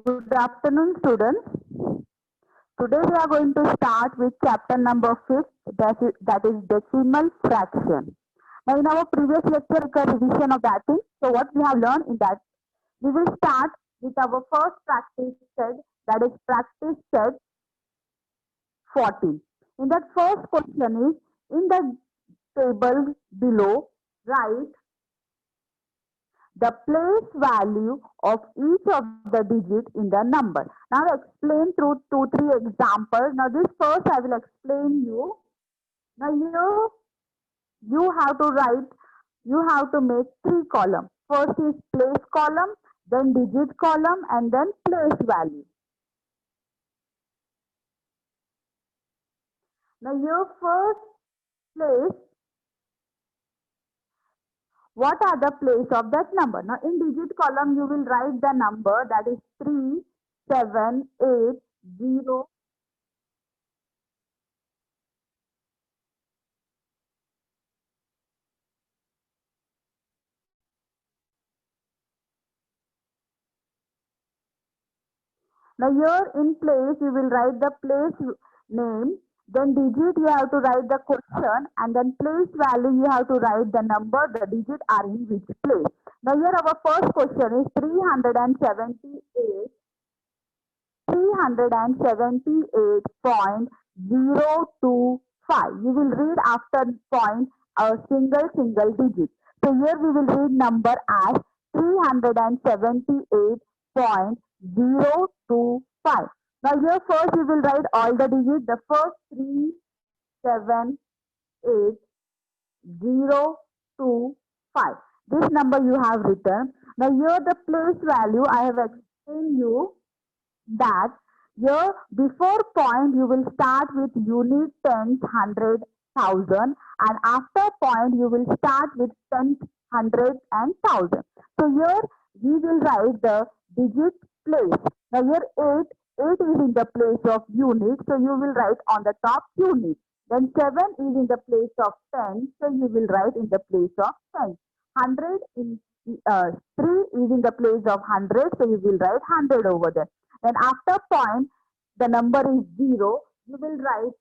Good afternoon, students. Today we are going to start with chapter number 5, that is decimal fraction. Now, in our previous lecture, we had a revision of that thing. So, what we have learned in that, we will start with our first practice set, that is practice set 14. In that first question is, in the table below, write the place value of each of the digit in the number. Now explain through 2-3 examples. Now this first I will explain you. Now you have to write, you have to make 3 columns. First is place column, then digit column, and then place value. Now your first place, what are the place of that number? Now in digit column you will write the number, that is 3, 7, 8, 0. Now here in place you will write the place name, then digit you have to write the question, and then place value you have to write the number, the digit are in which place. Now here our first question is 378. 378.025. You will read after point a single digit. So here we will read number as 378.025. Now here first we will write all the digits. The first 3, 7, 8, 0, 2, 5. This number you have written. Now here the place value I have explained you that here before point you will start with unit, tens, hundred, thousand, and after point you will start with tens, hundred, and thousand. So here we will write the digit place. Now here 8 is in the place of unit, so you will write on the top unit. Then 7 is in the place of 10, so you will write in the place of 10. 100 in 3 is in the place of 100, so you will write 100 over there. Then after point, the number is 0, you will write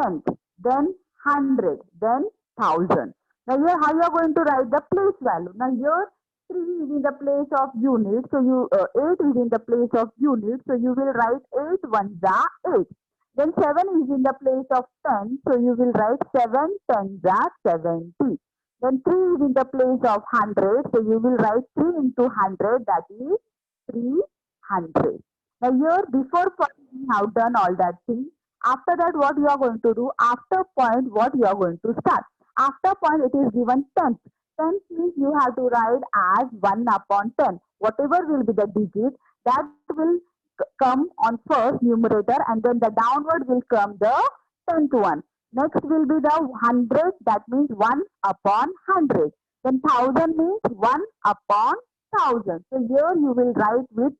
10, then 100, then 1000. Now here how you are going to write the place value? Now here 3 is in the place of unit, so 8 is in the place of unit, so you will write 8 ones are 8. Then 7 is in the place of 10, so you will write 7 tens are 70. Then 3 is in the place of 100, so you will write 3 into 100, that is 300. Now here before point we have done all that thing. After that what you are going to do? After point what you are going to start? After point it is given tenth. Tenth means you have to write as 1 upon 10. Whatever will be the digit that will come on first numerator, and then the downward will come the 10th one. Next will be the 100, that means 1 upon 100. Then 1000 means 1 upon 1000. So here you will write with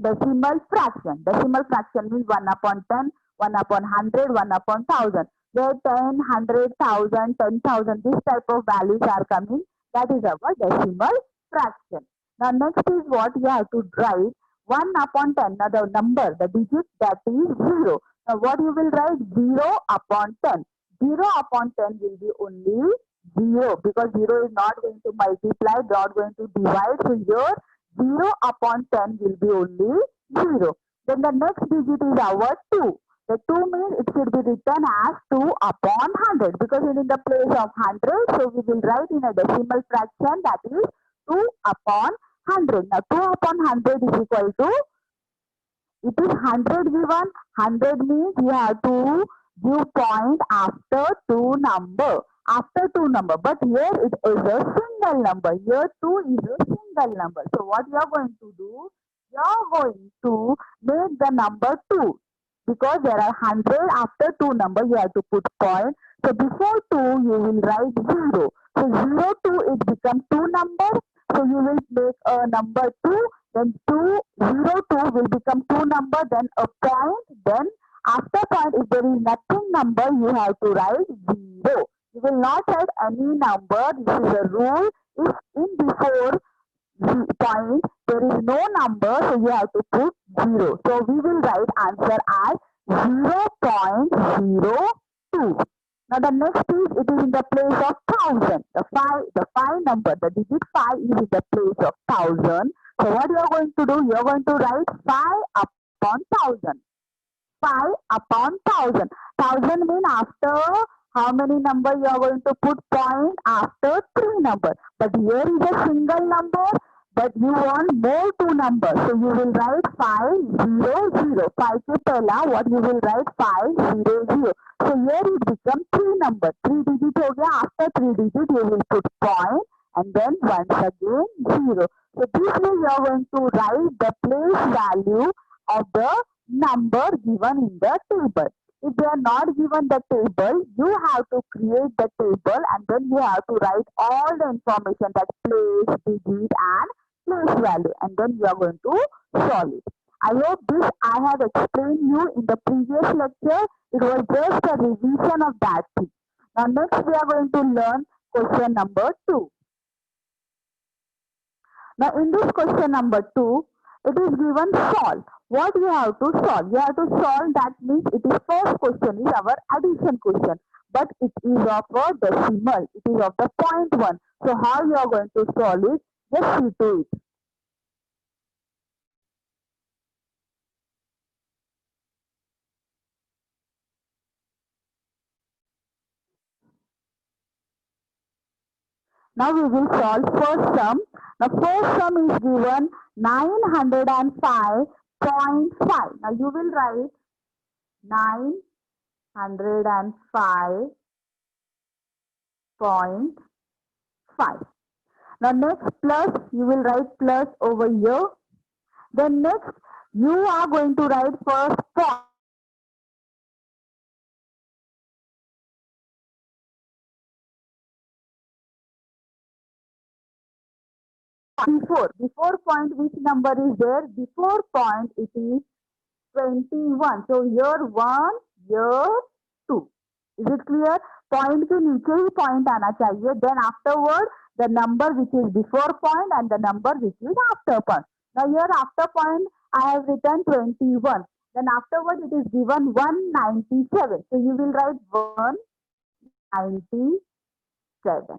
decimal fraction. Decimal fraction means 1 upon 10, 1 upon 100, 1 upon 1000. Where 10, 100, 1000, 10,000, this type of values are coming. That is our decimal fraction. Now next is what you have to write 1 upon 10. Now the number, the digit, that is 0. Now what you will write? 0 upon 10. 0 upon 10 will be only 0, because 0 is not going to multiply, not going to divide. So here 0 upon 10 will be only 0. Then the next digit is our 2. The 2 means it should be written as 2 upon 100, because it is in the place of 100. So we will write in a decimal fraction, that is 2 upon 100. Now 2 upon 100 is equal to, it is 100 given. 100 means you have to give point after 2 number. After 2 number. But here it is a single number. Here 2 is a single number. So what you are going to do? You are going to make the number 2. Because there are 100, after 2 number you have to put point. So before 2 you will write 0. So 0 2 it becomes 2 number. So you will make a number 2. Then 2, 0 2 will become 2 number. Then a point. Then after point, if there is nothing number, you have to write 0. You will not write any number. This is a rule. If in before point, there is no number, so you have to put 0. So we will write answer as 0.02. Now the next is, it is in the place of 1000. The 5 number, the digit 5 is in the place of 1000. So what you are going to do? You are going to write 5 upon 1000. 5 upon 1000. 1000 means after how many number you are going to put point? After 3 number. But here is a single number, but you want more 2 numbers. So you will write 500. 5 ke pehla what you will write? 500. So here it becomes 3 number. 3 digit ho gaya. After 3 digit you will put point and then once again 0. So this way you are going to write the place value of the number given in the table. If they are not given the table, you have to create the table and then you have to write all the information, that place, digit and place value, and then you are going to solve it. I hope this I have explained you in the previous lecture. It was just a revision of that thing. Now next we are going to learn question number 2. Now in this question number 2, it is given solve. What you have to solve? You have to solve, that means it is first question is our addition question. But it is of a decimal. It is of the point 1. So how you are going to solve it? Just see to it. Now we will solve first sum. Now first sum is given 905.5. Now you will write 905.5. Now next plus, you will write plus over here. Then next you are going to write first point. Before point, which number is there? Before point it is 21. So here 1, here 2. Is it clear? Point के नीचे ही point आना चाहिए. Then afterward the number which is before point and the number which is after point. Now here after point I have written 21. Then afterward it is given 197. So you will write 197.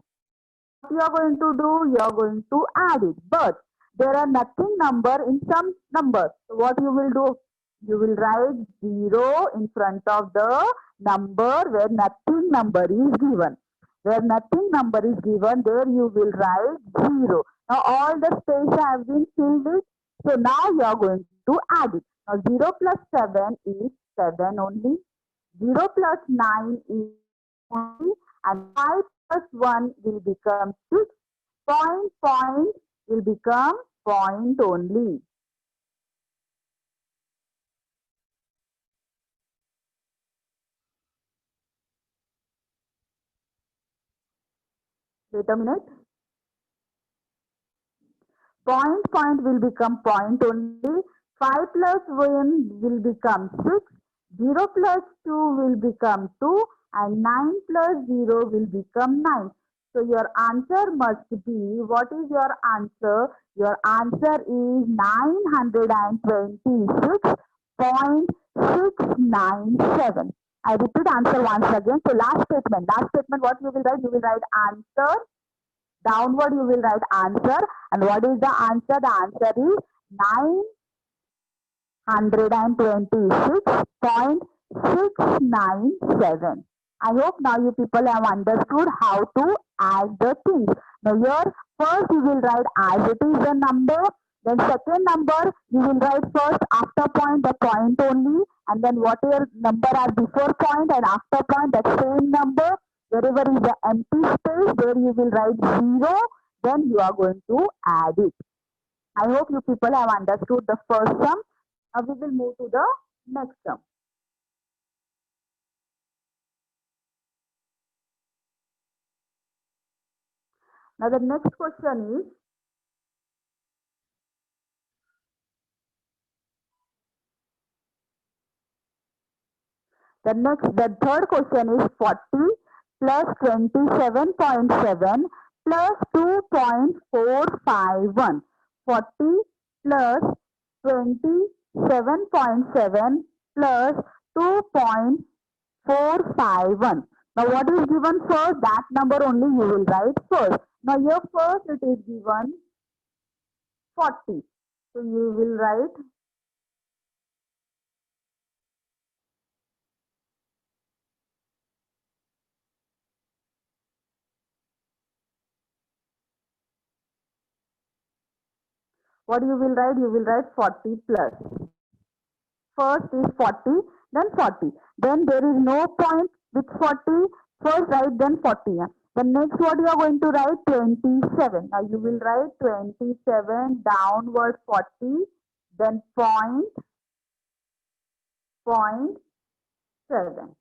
What you are going to do? You are going to add it. But there are nothing number in some numbers. So what you will do? You will write 0 in front of the number where nothing number is given. Where nothing number is given, there you will write 0. Now all the space have been filled it. So now you are going to add it. Now 0 plus 7 is 7 only. 0 plus 9 is only. And 5 plus 1 will become 6. Point will become point only. Wait a minute. Point will become point only. 5 plus 1 will become 6. 0 plus 2 will become 2. And 9 plus 0 will become 9. So your answer must be, what is your answer? Your answer is 926.697. I repeat answer once again. So last statement, what you will write? You will write answer. Downward you will write answer. And what is the answer? The answer is 926.697. I hope now you people have understood how to add the things. Now here, first you will write as it is the number. Then second number, you will write first after point, the point only. And then whatever number are before point and after point, that same number. Wherever is the empty space, there you will write 0. Then you are going to add it. I hope you people have understood the first sum. Now we will move to the next sum. Now the next question is, the third question is 40 plus 27.7 plus 2.451. 40 plus 27.7 plus 2.451. Now what is given first? That number only you will write first. Now here first it is given 40. So you will write what you will write? You will write 40 plus. First is 40, then 40. Then there is no point with 40. First write, then 40. The next what you are going to write? 27. Now you will write 27 downward 40, then point 7.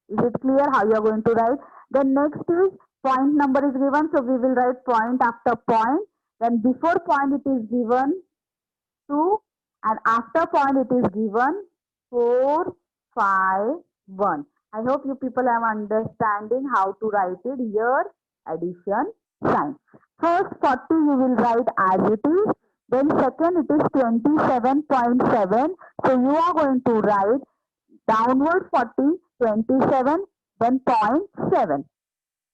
Is it clear how you are going to write? Then next is point number is given, so we will write point after point. Then before point it is given 2, and after point it is given 4, 5, 1. I hope you people are understanding how to write it here, addition sign. First 40 you will write as it is. Then second it is 27.7. So you are going to write downward 40, 27, then 0.7.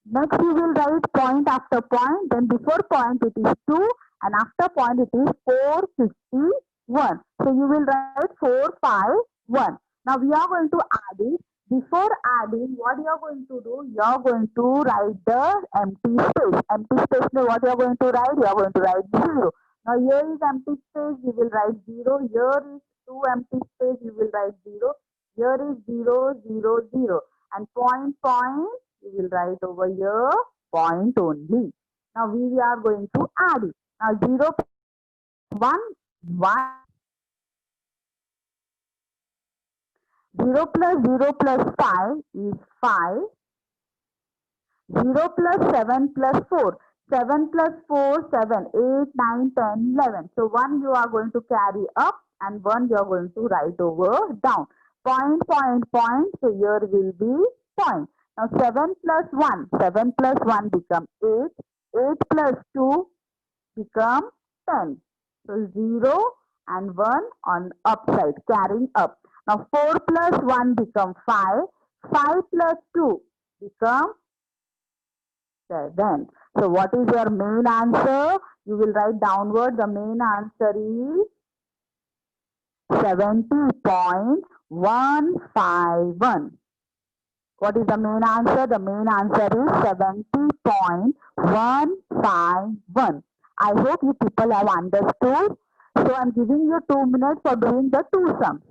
Next you will write point after point, then before point it is 2, and after point it is 451. So you will write 451. Now we are going to add it. Before adding, what you are going to do? You are going to write the empty space. Empty space means what you are going to write? You are going to write 0. Now here is empty space, you will write 0. Here is 2 empty space, you will write 0. Here is 0, 0, 0. And point, you will write over here point only. Now we are going to add it. Now 0, 1, 1. 0 plus 0 plus 5 is 5. 0 plus 7 plus 4. 7 plus 4, 7, 8, 9, 10, 11. So 1 you are going to carry up and 1 you are going to write over down. Point, point, point. So here will be point. Now 7 plus 1. 7 plus 1 become 8. 8 plus 2 become 10. So 0 and 1 on upside, carrying up. Now 4 plus 1 become 5. 5 plus 2 become 7. So what is your main answer? You will write downward. The main answer is 70.151. What is the main answer? The main answer is 70.151. I hope you people have understood. So I am giving you 2 minutes for doing the two sums.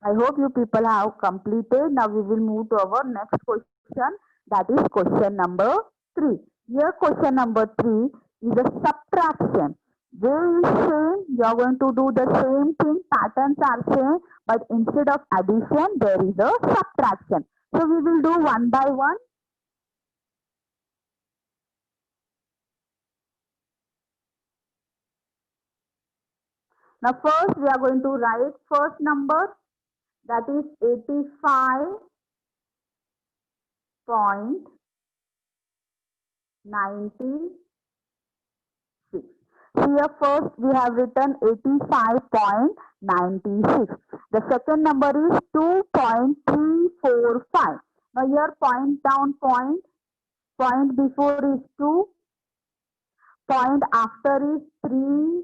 I hope you people have completed. Now we will move to our next question, that is question number 3. Here question number 3 is a subtraction. Way is same, you are going to do the same thing, patterns are same, but instead of addition there is a subtraction. So we will do one by one. Now first we are going to write first number, that is 85.96. Here first we have written 85.96. The second number is 2.345. Now here point down point. Point before is 2. Point after is 3,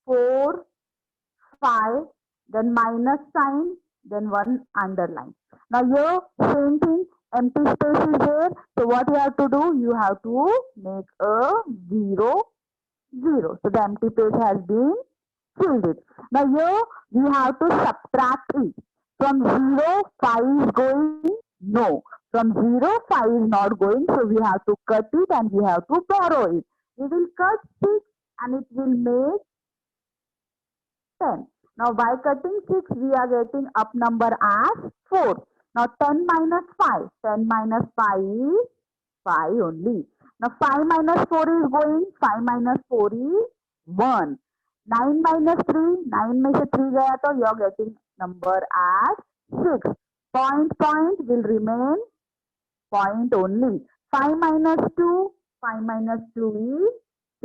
4, 5. Then minus sign. Then 1 underline. Now here same thing, empty space is there. So what you have to do? You have to make a 0, 0. So the empty page has been filled it. Now here we have to subtract it. From 0, 5 is going? No. From 0, 5 is not going. So we have to cut it and we have to borrow it. We will cut 6 and it will make 10. Now by cutting 6, we are getting up number as 4. Now 10 minus 5. 10 minus 5 is 5 only. Now 5 minus 4 is going. 5 minus 4 is 1. 9 minus 3. 9 में से 3 गया तो you are getting number as 6. Point will remain point only. 5 minus 2. 5 minus 2 is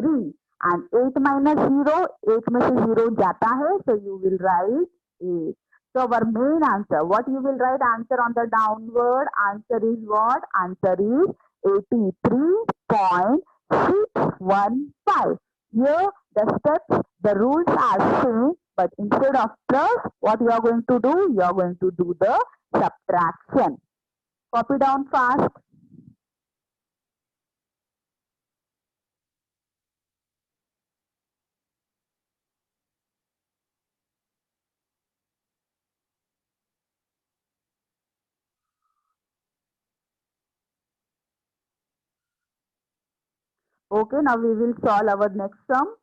3. And 8 minus 0, 8 में से 0 जाता है, so you will write 8. So our main answer, what you will write answer on the downward, answer is what? Answer is 83.615. Here the steps, the rules are same, but instead of plus, what you are going to do? You are going to do the subtraction. Copy down fast. Okay, now we will solve our next sum.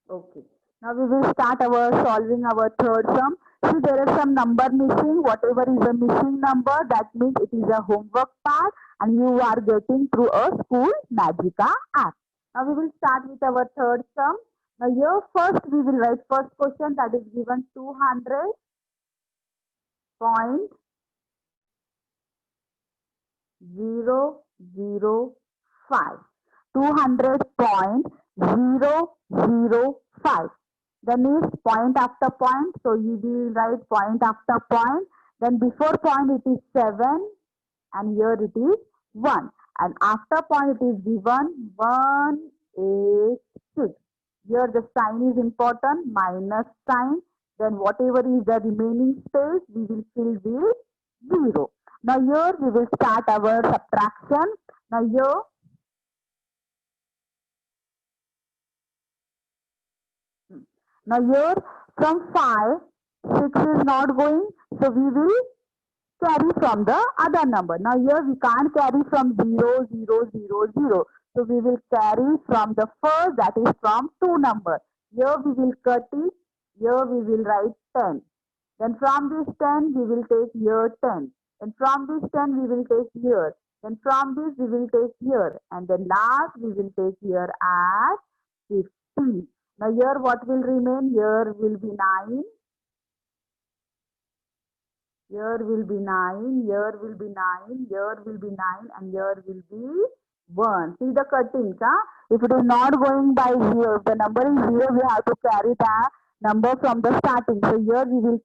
Okay. Now we will start our solving our third sum. See, there is some number missing. Whatever is the missing number, that means it is a homework part and you are getting through a school Magica app. Now we will start with our third sum. Now here first we will write first question, that is given 200.005. 200.005. Then is point after point. So you will write point after point. Then before point it is 7 and here it is 1. And after point it is given 186. Here the sign is important, minus sign. Then whatever is the remaining space, we will fill with 0. Now here we will start our subtraction. Now here from 5, 6 is not going, so we will carry from the other number. Now here we can't carry from 0, 0, 0, 0. So we will carry from the first, that is from 2 number. Here we will cut it. Here we will write 10. Then from this 10 we will take here 10. Then from this 10 we will take here. Then from this we will take here. And then last we will take here as 50. Now here what will remain? Here will be 9. Here will be 9, here will be 9, here will be 9 and here will be 1. See the cuttings, huh? If it is not going by 0, if the number is 0, we have to carry the number from the starting. So here we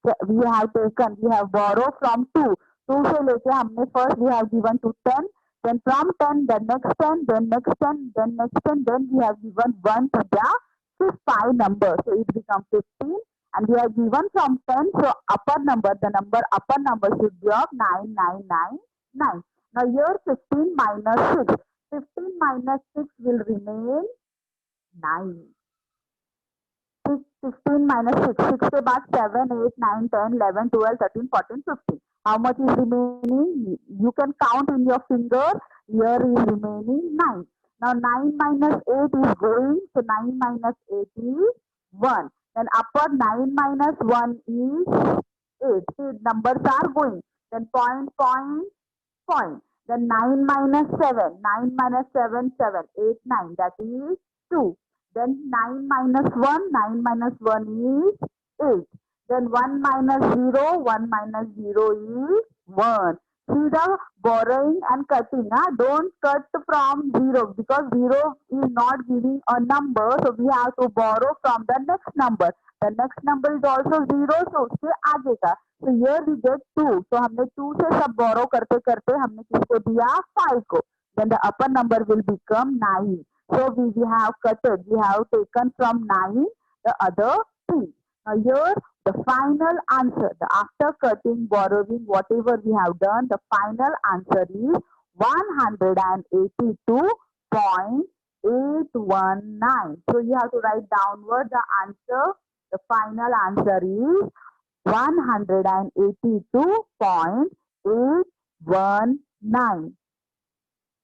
have borrowed from 2. 2 से लेके हमने first we have given to 10. Then from 10, the next 10, then next 10, then next 10, then we have given 1 to the fifth 5 number. So it becomes 15. And we are given from 10, so upper number should be of 9999. Now here 15 minus 6. 15 minus 6 will remain 9. 15 minus 6. 6 के बाद 7, 8, 9, 10, 11, 12, 13, 14, 15. How much is remaining? You can count in your finger. Here is remaining 9. Now 9 minus 8 is going, so 9 minus 8 is 1. Then upper 9 minus 1 is 8. See, numbers are going. Then point. Then 9 minus 7. 9 minus 7, 7. 8, 9. That is 2. Then 9 minus 1. 9 minus 1 is 8. Then 1 minus 0. 1 minus 0 is 1. See the borrowing and cutting. Don't cut from 0 because 0 is not giving a number. So we have to borrow from the next number. The next number is also 0. So उसके आगे का. So here we get 2. So हमने 2 से सब borrow करते करते हमने किसको दिया 5 को. Then the upper number will become 9. So we have cutted. We have taken from 9 the other thing. Now here the final answer, after cutting, borrowing, whatever we have done, the final answer is 182.819. So you have to write downward the answer. The final answer is 182.819.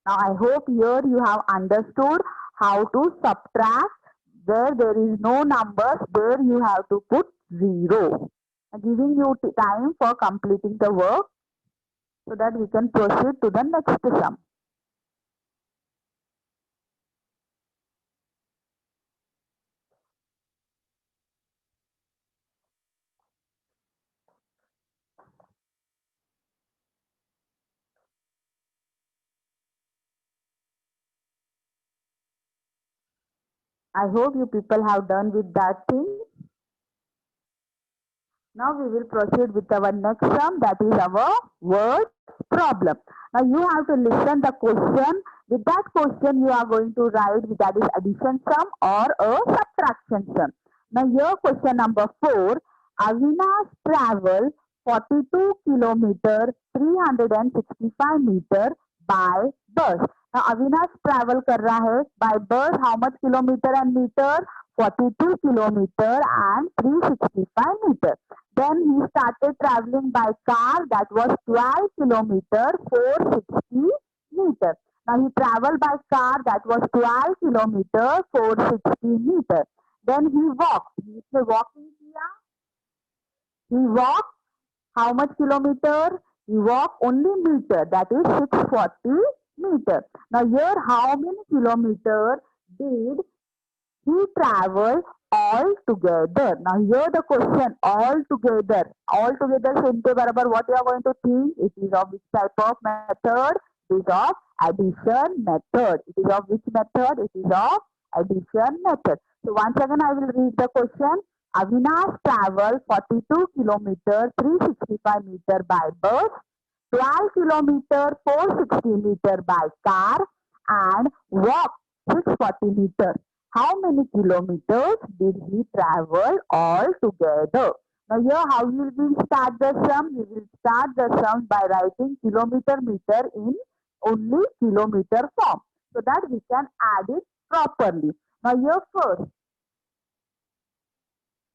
Now I hope here you have understood how to subtract. Where there is no numbers, there you have to put 0. Giving you time for completing the work so that we can proceed to the next sum. I hope you people have done with that thing. Now we will proceed with our next sum, that is our word problem. Now you have to listen the question. With that question you are going to write that is addition sum or a subtraction sum. Now your question number 4. Avinash travel 42 kilometer 365 meter by bus. Now Avinash travel कर रहा है by bus how much kilometer and meter? 42 kilometer and 365 meter. Then he started traveling by car, that was 12 kilometer 460 meter. Now he traveled by car, that was 12 kilometer 460 meter. Then he walked. He walking किया. He walked how much kilometer? He walked only meter, that is 640 meter. Now here how many kilometer did he traveled all together? Now here the question all together. All together से इनके बराबर what you are going to think? It is of which type of method? It is of addition method. It is of which method? It is of addition method. So once again I will read the question. Avinash traveled 42 kilometer 365 meter by bus, 12 kilometer 460 meter by car and walked 640 meter. How many kilometers did he travel all together? Now here how you will start the sum? You will start the sum by writing kilometer meter in only kilometer form so that we can add it properly. Now here first.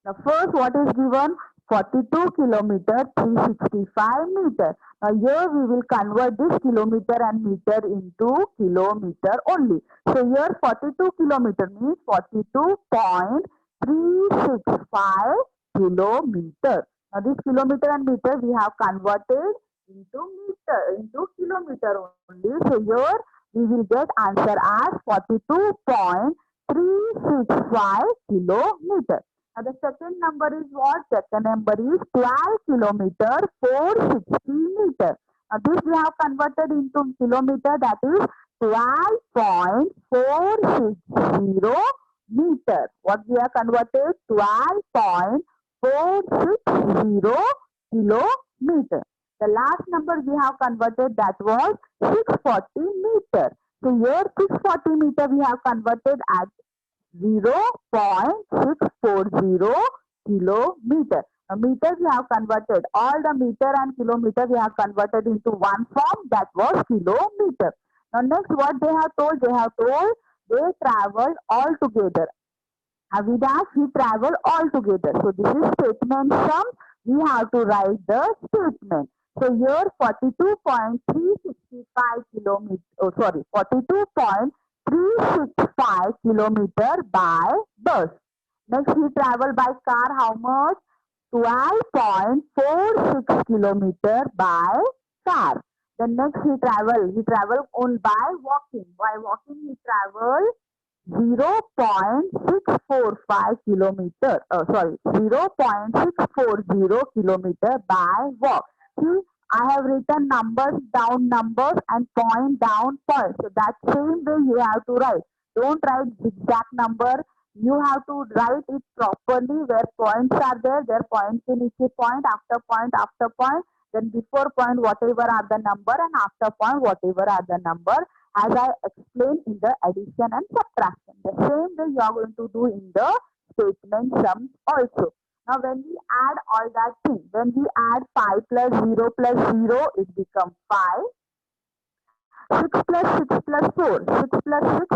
Now first what is given? 42 kilometer 365 meter. Now here we will convert this kilometer and meter into kilometer only. So here 42 kilometer means 42.365 kilometer. Now this kilometer and meter we have converted into kilometer only. So here we will get answer as 42.365 kilometer. Now the second number is what? Second number is 12 kilometer 460 meter. Now this we have converted into kilometer, that is 12.460 meter. What we have converted? 12.460 kilometer. The last number we have converted, that was 640 meter. So here 640 meter we have converted at 0.640 kilometer. Now meters we have converted. All the meter and kilometer we have converted into one form, that was kilometer. Now next what they have told? They have told they traveled all together. Avinash, he traveled all together. So this is statement sum. We have to write the statement. So here 42.365 kilometer, 42.365 kilometer by bus. Next he traveled by car how much? 12.46 kilometer by car. Then next he traveled on by walking. By walking he traveled 0.645 kilometer. 0.640 kilometer by walk. See, I have written numbers down numbers and point down point. So that same way you have to write. Don't write exact number. You have to write it properly where points are there. There points in each point, after point, after point. Then before point whatever are the number and after point whatever are the number, as I explained in the addition and subtraction. The same way you are going to do in the statement sums also. Now when we add all that thing, when we add 5 plus 0 plus 0, it becomes 5. 6 plus 6 plus 4, 6 plus 6,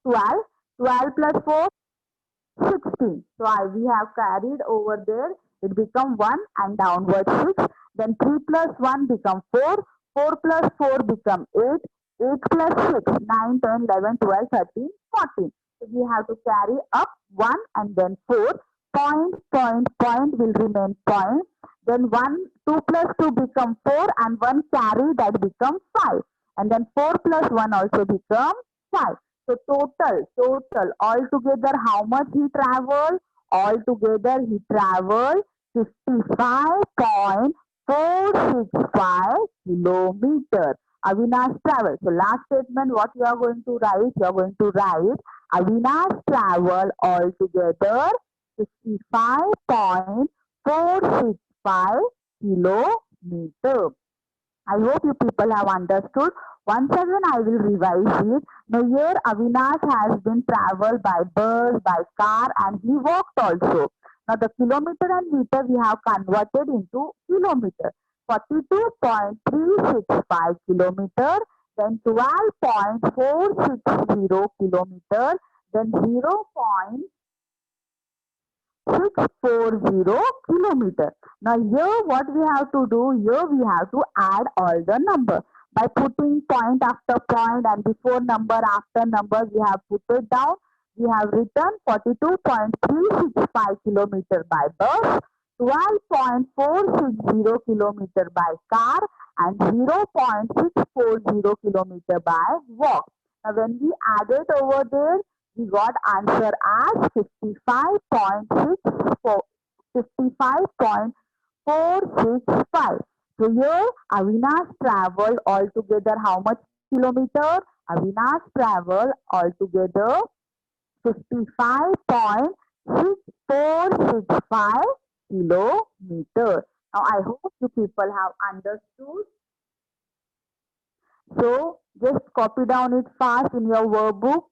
12. 12 plus 4, 16. 15. So we have carried over there, it become 1 and downward 6. Then 3 plus 1 become 4. 4 plus 4 become 8. 8 plus 6, 9, 10, 11, 12, 13, 14. So we have to carry up 1 and then 4. Point will remain point. Then 2 plus 2 become 4 and 1 carry that become 5. And then 4 plus 1 also become 5. So total, altogether how much he traveled? Altogether he traveled 55.465 kilometers. Avinash travel. So last statement, what you are going to write? You are going to write Avinash travel altogether 55.465 kilometers. I hope you people have understood. Once again, I will revise it. Now here Avinash has been traveled by bus, by car, and he walked also. Now the kilometer and meter we have converted into kilometer. 42.365 kilometer, then 12.460 kilometer, then 0.640 kilometer. Now here what we have to do, here we have to add all the number. By putting point after point and before number after number, we have put it down. We have written 42.365 kilometer by bus, 12.460 kilometer by car, and 0.640 kilometer by walk. Now when we add it over there, we got answer as 55.465. So here Avinash traveled altogether how much kilometer? Avinash traveled altogether 55.6465 kilometer. Now I hope you people have understood. So just copy down it fast in your workbook.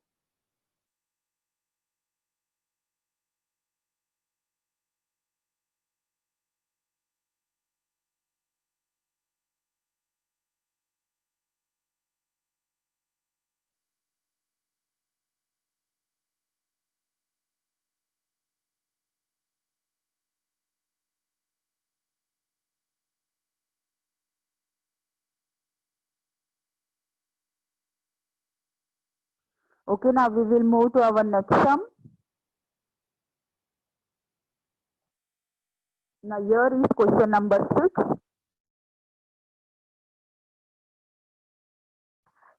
Okay, now we will move to our next sum. Now here is question number 6.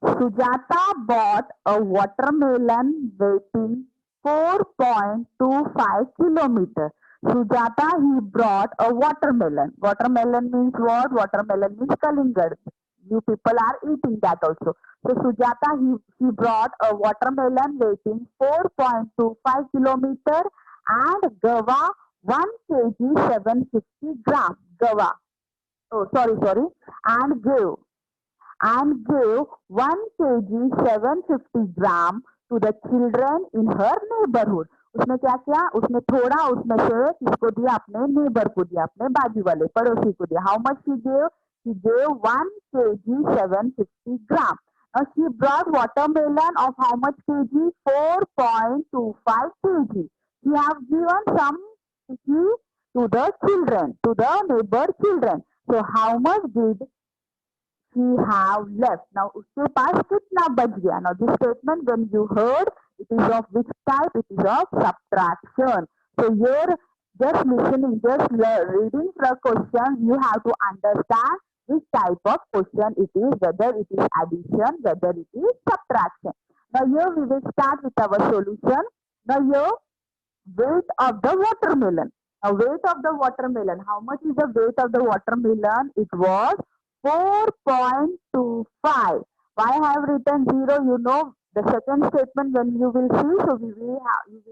Sujata bought a watermelon weighing 4.25 kilometers. Sujata, he brought a watermelon. Watermelon means what? Watermelon means kalingad. You people are eating that also. So Sujata, he brought a watermelon weighing 4.25 kilometers and gava 1 kg 750 gram. Gava. Oh, sorry. And gave 1 kg 750 gram to the children in her neighborhood. उसने क्या किया? उसने थोड़ा उसमें से किसको दिया? अपने नेबर को दिया, अपने बाजू वाले पड़ोसी को दिया. How much she gave? She gave 1 kg 750 gram. Now she brought watermelon of how much kg? 4.25 kg. She have given some kg to the children, to the neighbor children. So how much did he have left? Now उसके पास कितना बच गया? Now this statement when you heard, it is of which type? It is of subtraction. So here just listening, just reading the question, you have to understand which type of question it is, whether it is addition, whether it is subtraction. Now here we will start with our solution. Now here weight of the watermelon. Now weight of the watermelon. How much is the weight of the watermelon? It was 4.25. Why I have written 0? You know the second statement when you will see, so you will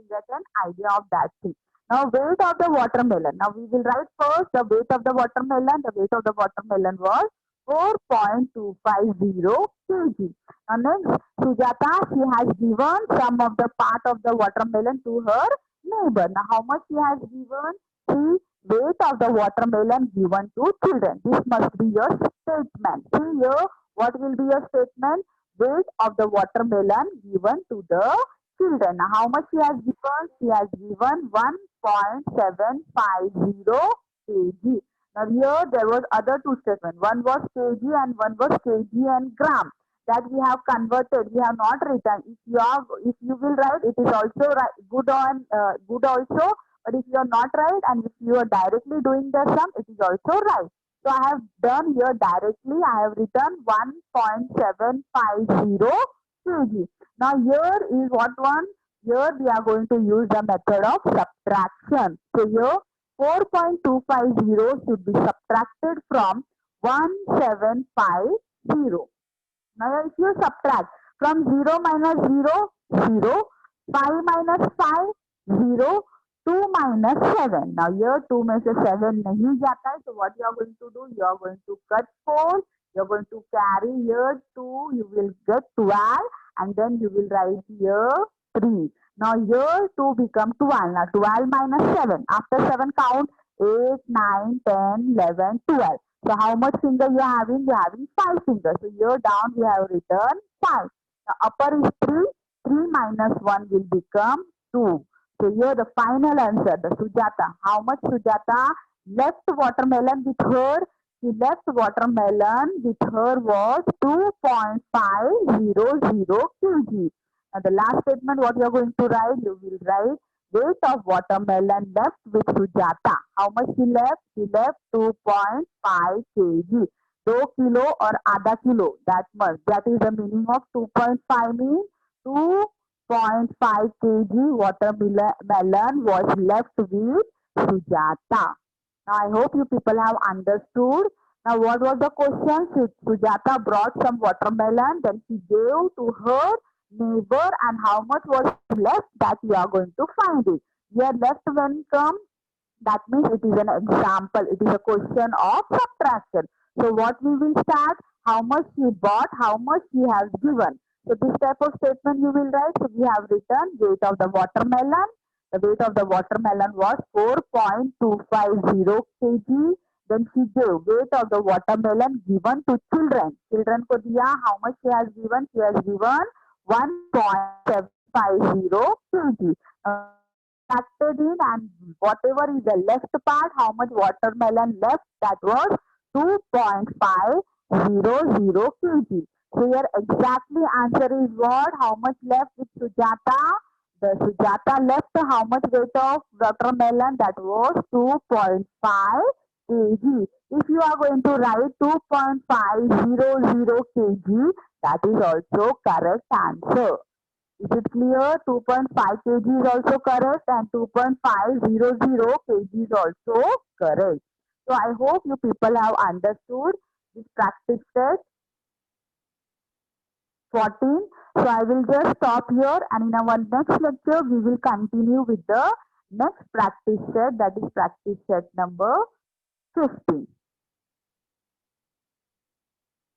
get an idea of that thing. Now weight of the watermelon. Now we will write first the weight of the watermelon. The weight of the watermelon was 4.250 kg. Now next, Sujata, she has given some of the part of the watermelon to her neighbor. Now how much she has given? See, weight of the watermelon given to children. This must be your statement. See here, what will be your statement? Weight of the watermelon given to the children. Now, how much she has given? She has given 1.750 kg. Now here there was other two statements. One was kg and one was kg and gram. That we have converted. We have not written. If you will write, it is also right, good good also. But if you are not right and if you are directly doing the sum, it is also right. So I have done here directly. I have written 1.750 kg. Now here is what one? Here we are going to use the method of subtraction. So here 4.250 should be subtracted from 1750. Now if you subtract from 0 minus 0, 0, 5 minus 5, 0, 2 minus 7. Now here 2 में से 7 नहीं जाता है. So what you are going to do? You are going to cut 4. You are going to carry here 2. You will get 12 and then you will write here 3. Now here 2 become 12. Now 12 minus 7. After 7 count 8, 9, 10, 11, 12. So how much finger you are having? You are having 5 fingers. So here down we have written 5. The upper is 3. 3 minus 1 will become 2. So here the final answer, the Sujata. How much Sujata left watermelon with her? She left watermelon with her was 2.500 kg. Now the last statement, what you are going to write? You will write weight of watermelon left with Sujata. How much she left? She left 2.5 kg. 2 kilo or आधा kilo. That much. That is the meaning of 2.5 means 2.5 kg watermelon was left with Sujata. Now I hope you people have understood. Now what was the question? Sujata brought some watermelon, then she gave to her neighbor, and how much was left? That you are going to find it. Here left when come, that means it is an example. It is a question of subtraction. So what we will start? How much she bought, how much she has given. So this type of statement you will write. So we have written weight of the watermelon. The weight of the watermelon was 4.250 kg. Then she gave weight of the watermelon given to children. Children ko diya. How much she has given? She has given 1.750 kg. Factored in, and whatever is the left part, how much watermelon left? That was 2.500 kg. So here exactly answer is what? How much left with Sujata? The Sujata left how much weight of watermelon? That was 2.5 kg. If you are going to write 2.500 kg, that is also correct answer. Is it clear? 2.5 kg is also correct and 2.500 kg is also correct. So I hope you people have understood this practice set 14. So I will just stop here, and in our next lecture we will continue with the next practice set, that is practice set number 15.